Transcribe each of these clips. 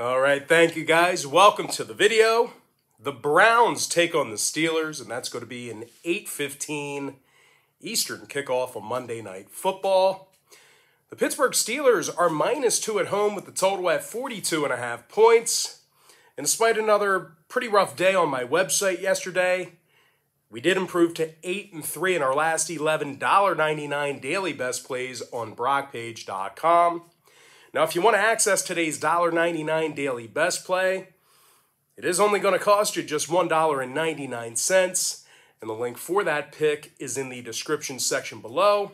All right, thank you guys. Welcome to the video. The Browns take on the Steelers, and that's going to be an 8:15 Eastern kickoff on Monday Night Football. The Pittsburgh Steelers are -2 at home with the total at 42.5 points. And despite another pretty rough day on my website yesterday, we did improve to 8-3 in our last 11 $1.99 daily best plays on brockpage.com. Now, if you want to access today's $1.99 daily best play, it is only going to cost you just $1.99, and the link for that pick is in the description section below.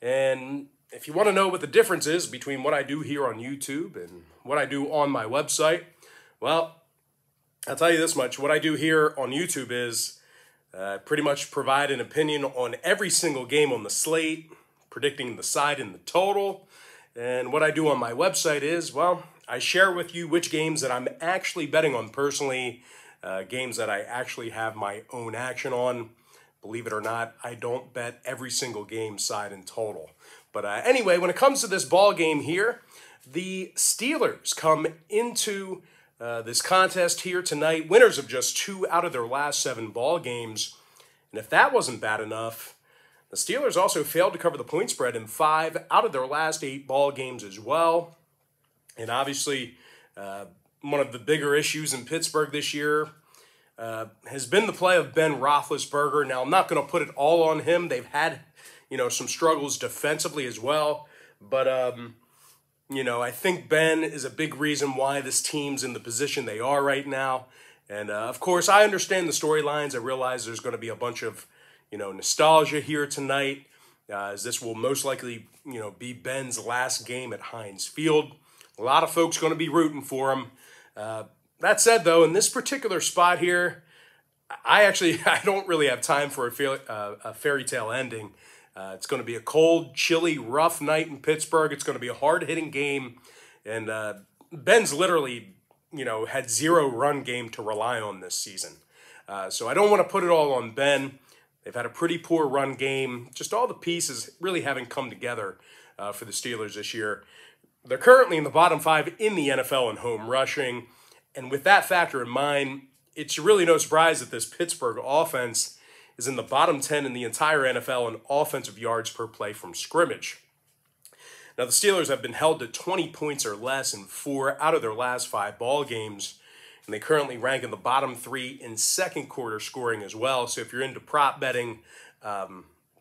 And if you want to know what the difference is between what I do here on YouTube and what I do on my website, well, I'll tell you this much. What I do here on YouTube is pretty much provide an opinion on every single game on the slate, predicting the side and the total. And what I do on my website is, well, I share with you which games that I'm actually betting on personally, games that I actually have my own action on. Believe it or not, I don't bet every single game side and total. But anyway, when it comes to this ball game here, the Steelers come into this contest here tonight, winners of just 2 out of their last 7 ball games. And if that wasn't bad enough, the Steelers also failed to cover the point spread in 5 out of their last 8 ball games as well. And obviously, one of the bigger issues in Pittsburgh this year has been the play of Ben Roethlisberger. Now, I'm not going to put it all on him. They've had, some struggles defensively as well. But, I think Ben is a big reason why this team's in the position they are right now. And, of course, I understand the storylines. I realize there's going to be a bunch of nostalgia here tonight, as this will most likely, be Ben's last game at Heinz Field. A lot of folks going to be rooting for him. That said, though, in this particular spot here, I don't really have time for a fairy tale ending. It's going to be a cold, chilly, rough night in Pittsburgh. It's going to be a hard-hitting game, and Ben's literally, had 0 run game to rely on this season. So I don't want to put it all on Ben. They've had a pretty poor run game. Just all the pieces really haven't come together for the Steelers this year. They're currently in the bottom 5 in the NFL in home rushing. And with that factor in mind, it's really no surprise that this Pittsburgh offense is in the bottom 10 in the entire NFL in offensive yards per play from scrimmage. Now, the Steelers have been held to 20 points or less in 4 out of their last 5 ball games. And they currently rank in the bottom 3 in second quarter scoring as well. So if you're into prop betting,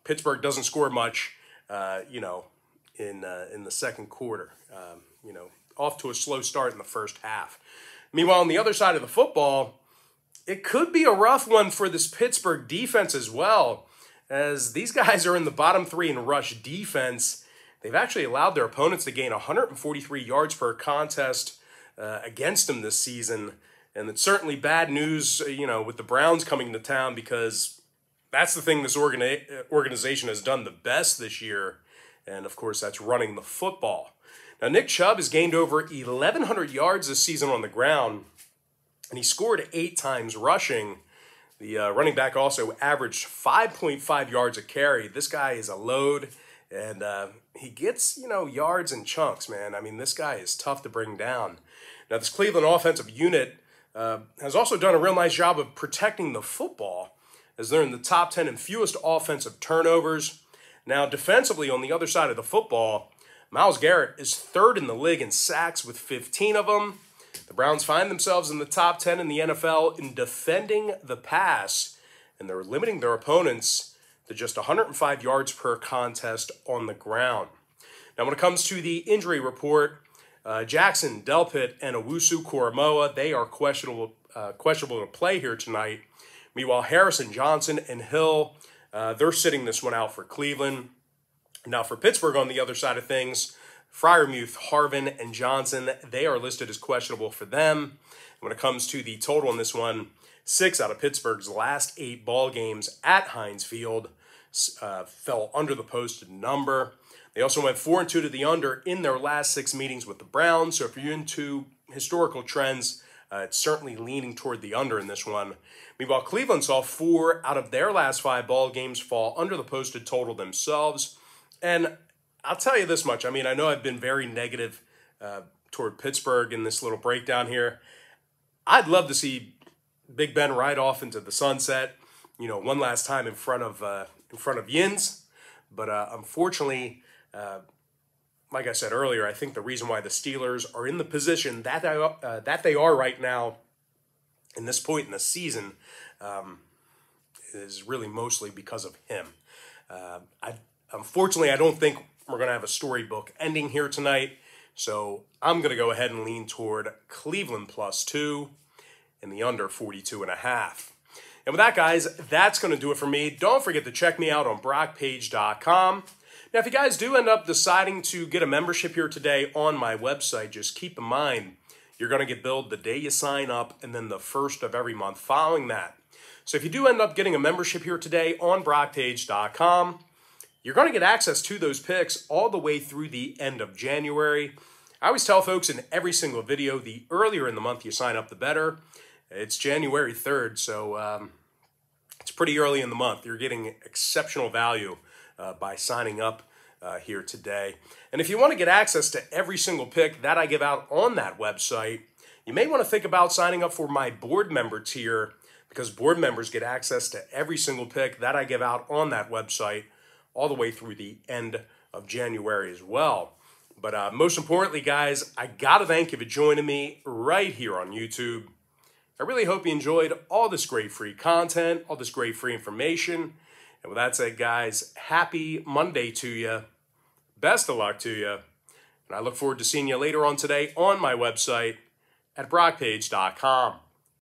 Pittsburgh doesn't score much, in the second quarter. Off to a slow start in the first half. Meanwhile, on the other side of the football, it could be a rough one for this Pittsburgh defense as well, as these guys are in the bottom 3 in rush defense. They've actually allowed their opponents to gain 143 yards per contest against them this season. And it's certainly bad news, with the Browns coming to town, because that's the thing this organization has done the best this year. And, of course, that's running the football. Now, Nick Chubb has gained over 1,100 yards this season on the ground, and he scored 8 times rushing. The running back also averaged 5.5 yards a carry. This guy is a load, and he gets, yards in chunks, man. I mean, this guy is tough to bring down. Now, this Cleveland offensive unit has also done a real nice job of protecting the football, as they're in the top 10 in fewest offensive turnovers. Now, defensively, on the other side of the football, Myles Garrett is 3rd in the league in sacks with 15 of them. The Browns find themselves in the top 10 in the NFL in defending the pass, and they're limiting their opponents to just 105 yards per contest on the ground. Now, when it comes to the injury report, Jackson, Delpit, and Owusu-Koramoah, they are questionable to play here tonight. Meanwhile, Harrison, Johnson, and Hill, they're sitting this one out for Cleveland. Now, for Pittsburgh on the other side of things, Freiermuth, Harvin, and Johnson, they are listed as questionable for them. When it comes to the total in this one, 6 out of Pittsburgh's last 8 ball games at Heinz Field fell under the posted number. They also went 4-2 to the under in their last 6 meetings with the Browns. So if you're into historical trends, it's certainly leaning toward the under in this one. Meanwhile, Cleveland saw 4 out of their last 5 ball games fall under the posted total themselves. And I'll tell you this much. I mean, I know I've been very negative toward Pittsburgh in this little breakdown here. I'd love to see Big Ben ride off into the sunset, you know, one last time in front of Yins. But unfortunately, like I said earlier, I think the reason why the Steelers are in the position that they are right now in this point in the season is really mostly because of him. Unfortunately, I don't think we're going to have a storybook ending here tonight, so I'm going to go ahead and lean toward Cleveland +2 and the under 42.5. And with that, guys, that's going to do it for me. Don't forget to check me out on brockpage.com. Now, if you guys do end up deciding to get a membership here today on my website, just keep in mind you're going to get billed the day you sign up and then the first of every month following that. So if you do end up getting a membership here today on brockpage.com, you're going to get access to those picks all the way through the end of January. I always tell folks in every single video, the earlier in the month you sign up, the better. It's January 3rd, so it's pretty early in the month. You're getting exceptional value by signing up here today. And if you want to get access to every single pick that I give out on that website, you may want to think about signing up for my board member tier, because board members get access to every single pick that I give out on that website all the way through the end of January as well. But most importantly, guys, I got to thank you for joining me right here on YouTube. I really hope you enjoyed all this great free content, all this great free information. And with that said, guys, happy Monday to you. Best of luck to you. And I look forward to seeing you later on today on my website at brockpage.com.